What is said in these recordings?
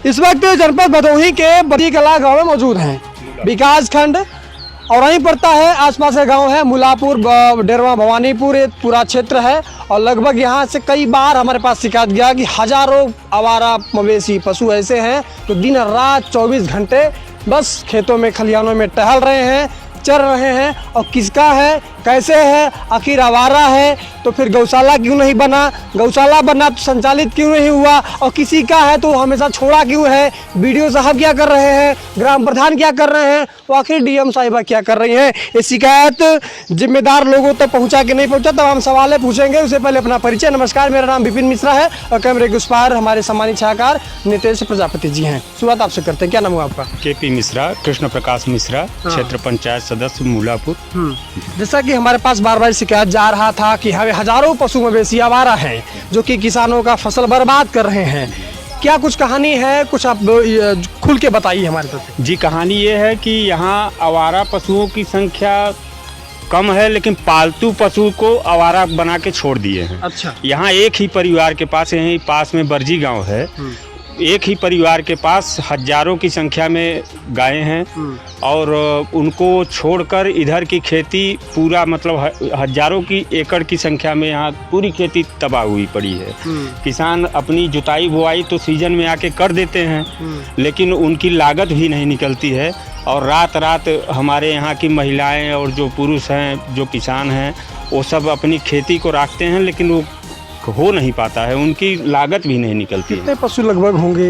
इस वक्त जनपद भदोही के बड़ी कला गांव में मौजूद हैं। विकास खंड और वहीं पड़ता है, आसपास के गांव है मुलापुर, डेरवा, भवानीपुर, ये पूरा क्षेत्र है। और लगभग यहाँ से कई बार हमारे पास शिकायत गया कि हजारों आवारा मवेशी पशु ऐसे हैं तो दिन रात 24 घंटे बस खेतों में खलिहानों में टहल रहे हैं, चर रहे हैं। और किसका है, कैसे है, आखिर आवारा है तो फिर गौशाला क्यों नहीं बना, गौशाला बना तो संचालित क्यों नहीं हुआ, और किसी का है तो हमेशा छोड़ा क्यों है, बीडीओ साहब क्या कर रहे हैं, ग्राम प्रधान क्या कर रहे हैं, तो आखिर डीएम साहिबा क्या कर रही हैं। ये शिकायत जिम्मेदार लोगों तक पहुंचा कि नहीं पहुंचा, तब हम सवाल पूछेंगे। उससे पहले अपना परिचय। नमस्कार, मेरा नाम विपिन मिश्रा है और कैमरे के उस पार हमारे सम्मानित छायाकार नितेश प्रजापति जी हैं। शुरुआत आपसे करते हैं, क्या नाम हुआ आपका? केपी मिश्रा, कृष्ण प्रकाश मिश्रा, क्षेत्र पंचायत सदस्य मूलापुर। जैसा कि हमारे पास बार बार शिकायत जा रहा था कि हमें हजारों पशु मवेशी आवारा हैं जो कि किसानों का फसल बर्बाद कर रहे हैं, क्या कुछ कहानी है, कुछ आप खुल के बताइए हमारे तरफ। जी, कहानी ये है कि यहाँ आवारा पशुओं की संख्या कम है, लेकिन पालतू पशु को आवारा बना के छोड़ दिए हैं। अच्छा। यहाँ एक ही परिवार के पास, यहीं पास में बरजी गांव है, एक ही परिवार के पास हजारों की संख्या में गायें हैं और उनको छोड़कर इधर की खेती पूरा मतलब हजारों की एकड़ की संख्या में यहाँ पूरी खेती तबाह हुई पड़ी है। किसान अपनी जुताई बुआई तो सीजन में आके कर देते हैं, लेकिन उनकी लागत भी नहीं निकलती है। और रात रात हमारे यहाँ की महिलाएं और जो पुरुष हैं, जो किसान हैं, वो सब अपनी खेती को रखते हैं, लेकिन वो हो नहीं पाता है, उनकी लागत भी नहीं निकलती है। कितने पशु लगभग होंगे?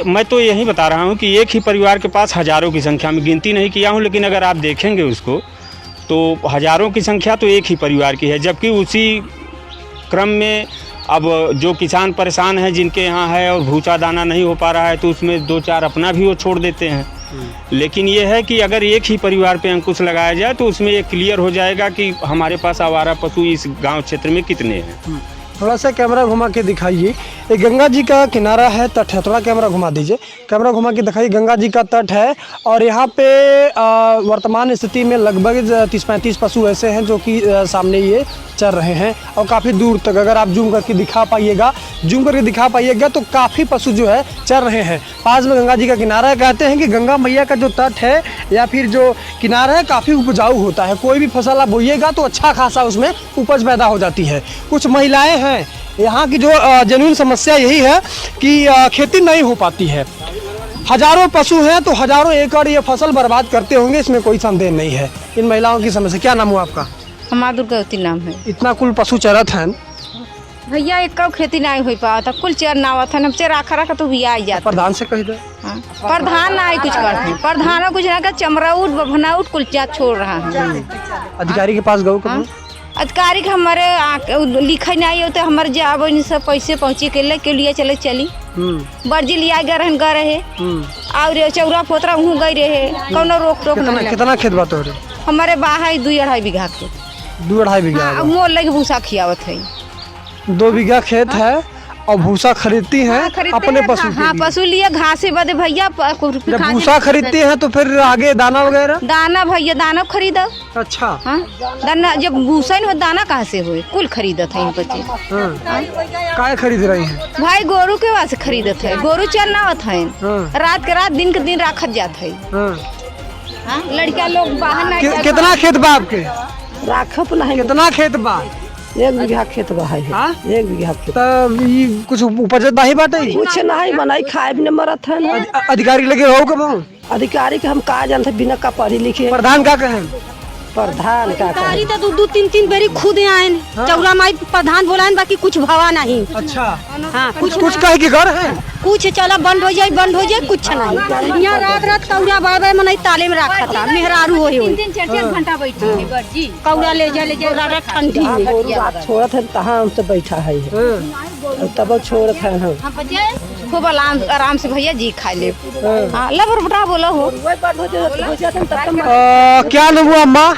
मैं तो यही बता रहा हूँ कि एक ही परिवार के पास हजारों की संख्या में, गिनती नहीं किया हूँ, लेकिन अगर आप देखेंगे उसको तो हजारों की संख्या तो एक ही परिवार की है। जबकि उसी क्रम में अब जो किसान परेशान हैं, जिनके यहाँ है और भूसा दाना नहीं हो पा रहा है, तो उसमें 2-4 अपना भी वो छोड़ देते हैं। लेकिन ये है कि अगर एक ही परिवार पे अंकुश लगाया जाए तो उसमें ये क्लियर हो जाएगा कि हमारे पास आवारा पशु इस गांव क्षेत्र में कितने हैं। थोड़ा सा कैमरा घुमा के दिखाइए। ये गंगा जी का किनारा है, तट है, थोड़ा कैमरा घुमा दीजिए, कैमरा घुमा के दिखाइए। गंगा जी का तट है और यहाँ पे वर्तमान स्थिति में लगभग 30-35 पशु ऐसे हैं जो कि सामने ये चर रहे हैं और काफ़ी दूर तक अगर आप जूम करके दिखा पाइएगा तो काफ़ी पशु जो है चर रहे हैं। पास में गंगा जी का किनारा है। कहते हैं कि गंगा मैया का जो तट है या फिर जो किनारा है काफ़ी उपजाऊ होता है, कोई भी फसल आप बोइएगा तो अच्छा खासा उसमें उपज पैदा हो जाती है। कुछ महिलाएं हैं, यहाँ की जो जेन्युइन समस्या यही है कि खेती नहीं हो पाती है। हजारों पशु हैं तो हजारों एकड़ ये फसल बर्बाद करते होंगे, इसमें कोई संदेह नहीं है। इन महिलाओं की समस्या। क्या नाम हुआ आपका? हमारा दुर्गावती नाम है। इतना कुल पशु चरत हैं भैया, एक खेती नहीं हो पाता, कुल चर ना आवत है, चर रखा तो भी आ जाता। प्रधान से कह दो। प्रधान ना कुछ करते, प्रधान कुछ ना कर, चमराउट बभनाउट कुल छोड़ रहा है। अधिकारी के पास गए कब? अधिकारी के हमारे लिखे नहीं होते, हमारे जाब सब पैसे पहुँचे के लिए चली बर्जी लिया गए रहे और चौरा पोतरा वहाँ गई रहे, कौनो रोक टोक नहीं। कितना खेत बात हो रहे? हमारे बाहर 2-2.5 बीघा के 2-2.5 बीघा मोल लगे भूसा खियावत है। 2 बीघा खेत है और भूसा खरीदती हैं अपने पशु के लिए। पशु लिए घासे बदे भैया। जब भूसा खरीदती हैं तो फिर आगे दाना वगैरह? दाना भैया, दाना खरीदो। अच्छा। हाँ, दाना जब भूसा नहीं हो दाना कहाँ से हो, कुल खरीदत है बच्चे। काय खरीद रही हैं? भाई गोरू के वहाँ से खरीदत है, गोरू चरना होता है, रात के रात दिन के दिन रखत जात है। लड़का लोग बाहर नहीं। कितना खेत बा आपके? राखप नहीं। कितना खेत बा? 1 बीघा खेत बा है। 1 बीघा खेत। तब ये कुछ उपजत बाही बाटे? कुछ नहीं बनाई, खाए भी न मरत है। अधिकारी लगे रहो कब? अधिकारी के हम का जानते बिना का पढ़ी लिखे। प्रधान का कहें? प्रधान का कहे? तो 2-3 बेरी खुद आए चौरा माई प्रधान बोला बाकी कुछ भवा नहीं। अच्छा। हाँ, कुछ कहे कि घर है कुछ चला बंद हो जाए कुछ नहीं। यहाँ रात कौड़ा बड़े मनाई ताले में रखा था, मेहरारू हो 3-4 घंटा बैठी कौड़ा ले जा ठंडी में छोड़त है तहाँ हमसे बैठा है तब छोड़त है हम खूब आराम से भैया जी खा ले। लबरबटा बोला हो। क्या नाम हुआ अम्मा?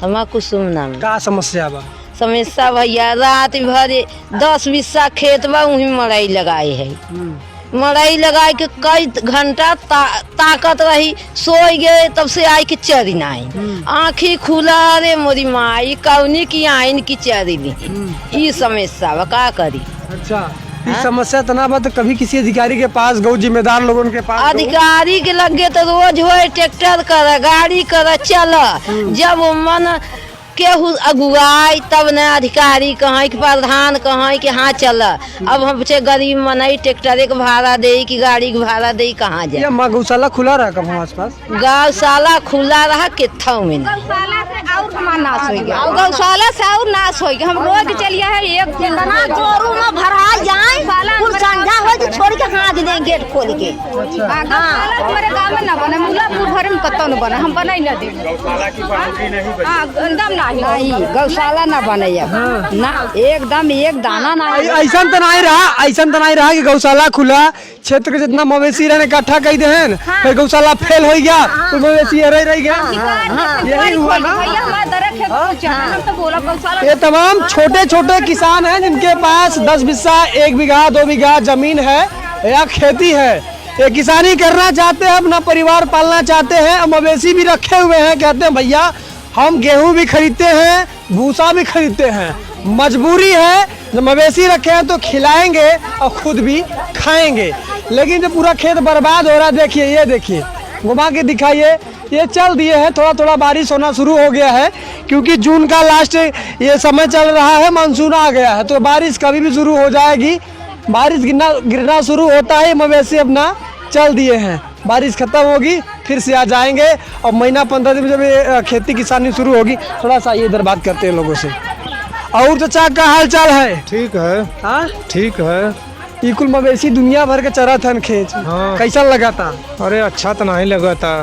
हमारा कुसुम नाम। का समस्या बा? समस्या भैया रात भर 10 बिस्सा खेत बा, वहीं मड़ाई लगाए है। मड़ाई लगाए के कई घंटा ताकत रही, सोई गए तब से आई के चरी नहीं, आँखी खुला रे मोरी माई कौनी की आइन की चरी ली। ये समस्या बा, का करी? अच्छा। इस समस्या तना तो कभी किसी अधिकारी के पास गौ जिम्मेदार लोगों के पास गऊ? अधिकारी के लगे तो रोज हो ट्रैक्टर कर गाड़ी कर चल जब मन केहू अगुआई तब न अधिकारी कहाँ कि प्रधान कहाँ कि हाँ चल। अब हम गरीब मनई ट्रैक्टर के भाड़ा दे कि गाड़ी के भाड़ा दे कहाँ जाए। ये गौशाला खुला रहा कब आस पास? गौशाला खुला रहा कित्थों में नाश हो गया गौशाला से और नाश हो गया। हम रोज चलिए है एक जोरू में भरा जाए कुल संझा हो तो छोड़ के हाथ दे गेट खोल के। हमारे गाँव में न बने मुलापुर भर में कत्तो न बने हम बनाई न दे एकदम नहीं गौशाला न बने ना एकदम एक दाना ना ऐसा तो नहीं रहा कि गौशाला खुला क्षेत्र के जितना मवेशी रहने इकट्ठा कर दे हैं फिर गौशाला फेल हो गया तो मवेशी रह गया। यही हुआ ना। ये तमाम छोटे छोटे किसान हैं जिनके पास 10 बिस्सा 1 बीघा 2 बीघा जमीन है या खेती है। ये किसानी करना चाहते हैं, अपना परिवार पालना चाहते हैं और मवेशी भी रखे हुए हैं। कहते हैं भैया हम गेहूं भी खरीदते हैं भूसा भी खरीदते हैं, मजबूरी है जब मवेशी रखे हैं तो खिलाएंगे और खुद भी खाएंगे। लेकिन जो पूरा खेत बर्बाद हो रहा है देखिए, ये देखिए घुमा के दिखाइए, ये चल दिए हैं। थोड़ा थोड़ा बारिश होना शुरू हो गया है क्योंकि जून का लास्ट ये समय चल रहा है, मानसून आ गया है तो बारिश कभी भी शुरू हो जाएगी। बारिश गिरना शुरू होता है, मवेशी अपना चल दिए हैं। बारिश खत्म होगी फिर से आ जाएंगे और महीना 15 दिन में जब ये खेती किसानी शुरू होगी। थोड़ा सा ये इधर बात करते हैं लोगों से। और चाचा का हाल चाल है? ठीक है। हाँ ठीक है। ये कुल मवेशी दुनिया भर के चरा था खेत। हाँ। कैसा लगा था? अरे अच्छा तो नहीं लगा था,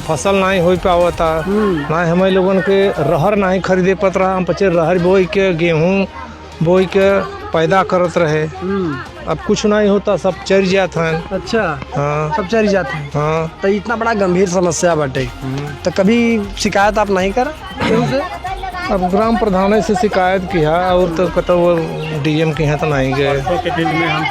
फसल नहीं हो पावा था, ना हमें लोगन के रहर नहीं खरीदे पत रहा। हम पचे रहर बोई के गेहूँ बोई के पैदा करत रहे, अब कुछ नहीं होता, सब चर जाता है। अच्छा हाँ सब चरी जाते हैं। हाँ। तो इतना बड़ा गंभीर समस्या बाटे तो कभी शिकायत आप नहीं कर? अब ग्राम प्रधान से शिकायत किया और तो कतो वो डीएम के यहाँ तो नहीं गए। परसों के दिन में हम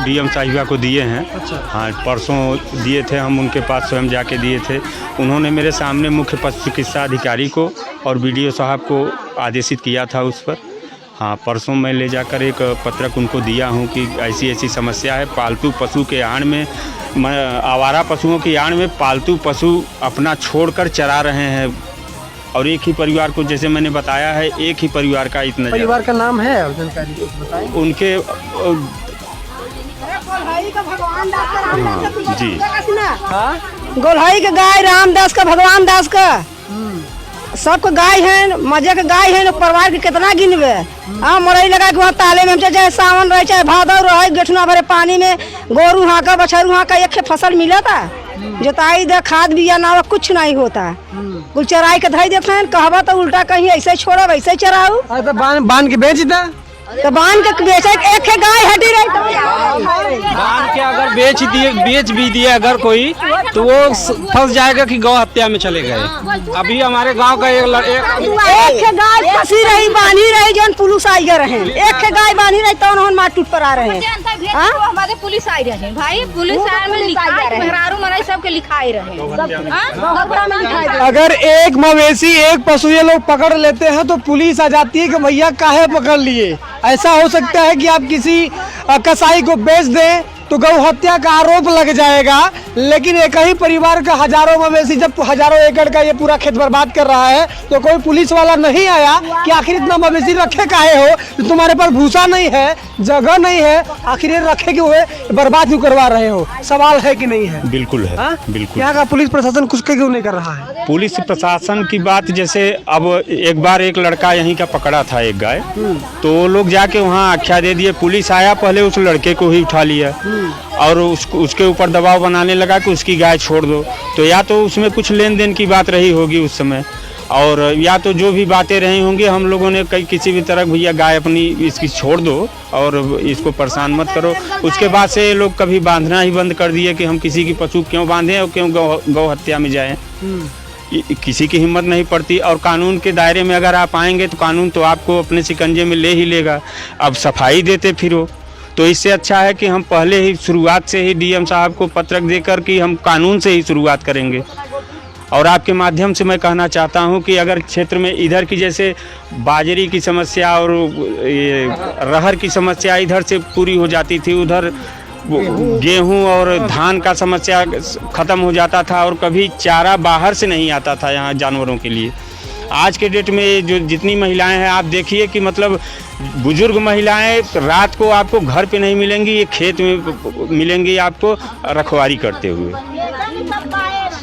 डीएम साहिबा को दिए हैं। हाँ परसों दिए थे, हम उनके पास स्वयं जाके दिए थे। उन्होंने मेरे सामने मुख्य पशु चिकित्सा अधिकारी को और बीडीओ साहब को आदेशित किया था उस पर। हाँ परसों मैं ले जाकर एक पत्रक उनको दिया हूँ कि ऐसी ऐसी समस्या है, पालतू पशु के आड़ में, आवारा पशुओं की आड़ में पालतू पशु अपना छोड़कर चरा रहे हैं। और एक ही परिवार को, जैसे मैंने बताया है, एक ही परिवार का इतना परिवार का नाम है जानकारी बताएं? उनके जी गोल्हाई के गाय रामदास का भगवान दास का सबको गाय है, मजे के गाय है। परिवार के कितना गिनबे। हाँ मरई लगा के वहाँ ताले में चाहे सावन रहे चाहे भादव रहे, गेठुना भरे पानी में गोरू हाँका बछरू हाँका एक फसल मिला था। जोताई दे खाद बिया ना कुछ नहीं होता, कुल चराई के धई देते हैं। कहबा तो उल्टा कहीं ऐसे छोड़ा वैसे चराऊ तो बांध के बेच दे तो बांध के बेचे एक गाय हटी रही बांध के अगर बेच भी दिए अगर कोई तो वो फंस जाएगा कि गौ हत्या में चले गए। अभी हमारे गांव का एक गाय फंसी रही बांधी रही जो पुलिस आई गए रहे, एक गाय बांधी रही तो मार टूट पर आ रहे हैं। हमारे पुलिस आई रहे भाई, पुलिस में लिखाई मेहरारू मनाई सबके लिखाई रहे। अगर एक मवेशी एक पशु ये लोग पकड़ लेते हैं तो पुलिस आ जाती है कि भैया काहे पकड़ लिए। ऐसा हो सकता है कि आप किसी कसाई को बेच दें तो गौ हत्या का आरोप लग जाएगा, लेकिन एक ही परिवार का हजारों मवेशी जब हजारों एकड़ का ये पूरा खेत बर्बाद कर रहा है तो कोई पुलिस वाला नहीं आया कि आखिर इतना मवेशी रखे काहे हो, तुम्हारे पास भूसा नहीं है, जगह नहीं है, आखिर ये रखे क्यों है, बर्बाद क्यों करवा रहे हो? सवाल है कि नहीं है? बिल्कुल है। हाँ? बिल्कुल। यहाँ का पुलिस प्रशासन कुछ क्यों नहीं कर रहा है? पुलिस प्रशासन की बात, जैसे अब एक बार एक लड़का यहीं का पकड़ा था एक गाय, तो वो लोग जाके वहाँ आख्या दे दिए। पुलिस आया, पहले उस लड़के को ही उठा लिया और उसके ऊपर दबाव बनाने लगा कि उसकी गाय छोड़ दो। तो या तो उसमें कुछ लेन देन की बात रही होगी उस समय, और या तो जो भी बातें रही होंगी, हम लोगों ने किसी भी तरह भैया गाय अपनी इसकी छोड़ दो और इसको परेशान मत करो। उसके बाद से ये लोग कभी बांधना ही बंद कर दिए कि हम किसी की पशु क्यों बांधें और क्यों गौ हत्या में जाएं। किसी की हिम्मत नहीं पड़ती। और कानून के दायरे में अगर आप आएंगे तो कानून तो आपको अपने शिकंजे में ले ही लेगा। अब सफाई देते फिरो, तो इससे अच्छा है कि हम पहले ही शुरुआत से ही डीएम साहब को पत्रक देकर कि हम कानून से ही शुरुआत करेंगे। और आपके माध्यम से मैं कहना चाहता हूं कि अगर क्षेत्र में इधर की जैसे बाजरी की समस्या और ये रहर की समस्या इधर से पूरी हो जाती थी, उधर गेहूं और धान का समस्या ख़त्म हो जाता था और कभी चारा बाहर से नहीं आता था यहाँ जानवरों के लिए। आज के डेट में जो जितनी महिलाएं हैं आप देखिए कि मतलब बुजुर्ग महिलाएं रात को आपको घर पे नहीं मिलेंगी, ये खेत में मिलेंगी आपको रखवारी करते हुए,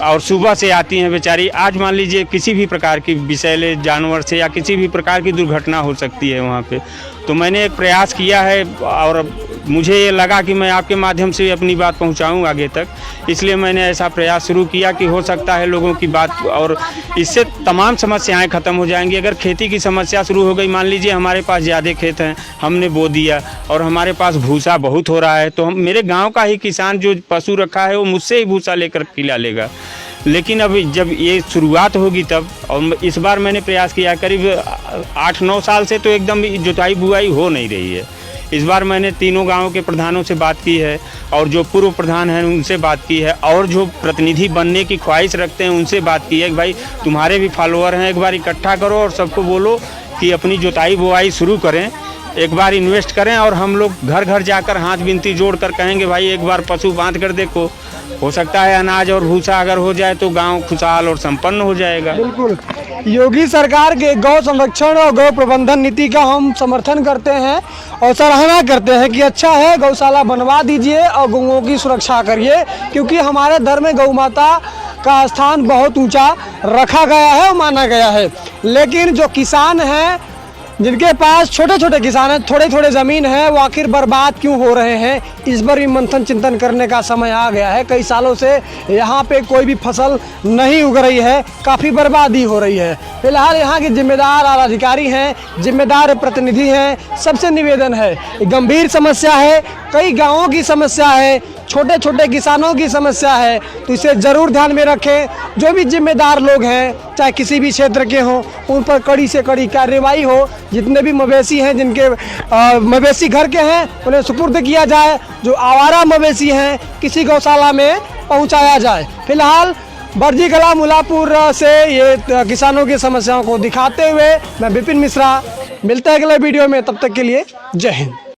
और सुबह से आती हैं बेचारी। आज मान लीजिए किसी भी प्रकार की विषैले जानवर से या किसी भी प्रकार की दुर्घटना हो सकती है वहाँ पे, तो मैंने एक प्रयास किया है और मुझे ये लगा कि मैं आपके माध्यम से अपनी बात पहुंचाऊं आगे तक, इसलिए मैंने ऐसा प्रयास शुरू किया कि हो सकता है लोगों की बात, और इससे तमाम समस्याएं ख़त्म हो जाएंगी। अगर खेती की समस्या शुरू हो गई, मान लीजिए हमारे पास ज़्यादा खेत हैं, हमने बो दिया और हमारे पास भूसा बहुत हो रहा है, तो हम मेरे गाँव का ही किसान जो पशु रखा है वो मुझसे ही भूसा लेकर खिला लेगा। लेकिन अब जब ये शुरुआत होगी तब, और इस बार मैंने प्रयास किया करीब 8-9 साल से तो एकदम जुताई बुआई हो नहीं रही है। इस बार मैंने तीनों गांवों के प्रधानों से बात की है और जो पूर्व प्रधान हैं उनसे बात की है, और जो प्रतिनिधि बनने की ख्वाहिश रखते हैं उनसे बात की है कि भाई तुम्हारे भी फॉलोअर हैं, एक बार इकट्ठा करो और सबको बोलो कि अपनी जुताई बुआई शुरू करें, एक बार इन्वेस्ट करें, और हम लोग घर घर जाकर हाथ बिनती जोड़ कर कहेंगे भाई एक बार पशु बांध कर देखो, हो सकता है अनाज और भूसा अगर हो जाए तो गांव खुशहाल और संपन्न हो जाएगा। बिल्कुल, योगी सरकार के गौ संरक्षण और गौ प्रबंधन नीति का हम समर्थन करते हैं और सराहना करते हैं कि अच्छा है, गौशाला बनवा दीजिए और गौओं की सुरक्षा करिए, क्योंकि हमारे धर्म में गौ माता का स्थान बहुत ऊंचा रखा गया है और माना गया है। लेकिन जो किसान हैं, जिनके पास छोटे छोटे किसान हैं, थोड़े थोड़े ज़मीन है, वो आखिर बर्बाद क्यों हो रहे हैं, इस पर भी मंथन चिंतन करने का समय आ गया है। कई सालों से यहाँ पे कोई भी फसल नहीं उग रही है, काफ़ी बर्बादी हो रही है। फिलहाल यहाँ के जिम्मेदार आला अधिकारी हैं, जिम्मेदार प्रतिनिधि हैं, सबसे निवेदन है, गंभीर समस्या है, कई गाँवों की समस्या है, छोटे छोटे किसानों की समस्या है, तो इसे ज़रूर ध्यान में रखें। जो भी जिम्मेदार लोग हैं, चाहे किसी भी क्षेत्र के हों, उन पर कड़ी से कड़ी कार्रवाई हो। जितने भी मवेशी हैं, जिनके मवेशी घर के हैं, उन्हें सुपुर्द किया जाए। जो आवारा मवेशी हैं, किसी गौशाला में पहुंचाया जाए। फिलहाल बरजी कला मुलापुर से ये किसानों की समस्याओं को दिखाते हुए मैं विपिन मिश्रा, मिलते हैं अगले वीडियो में, तब तक के लिए जय हिंद।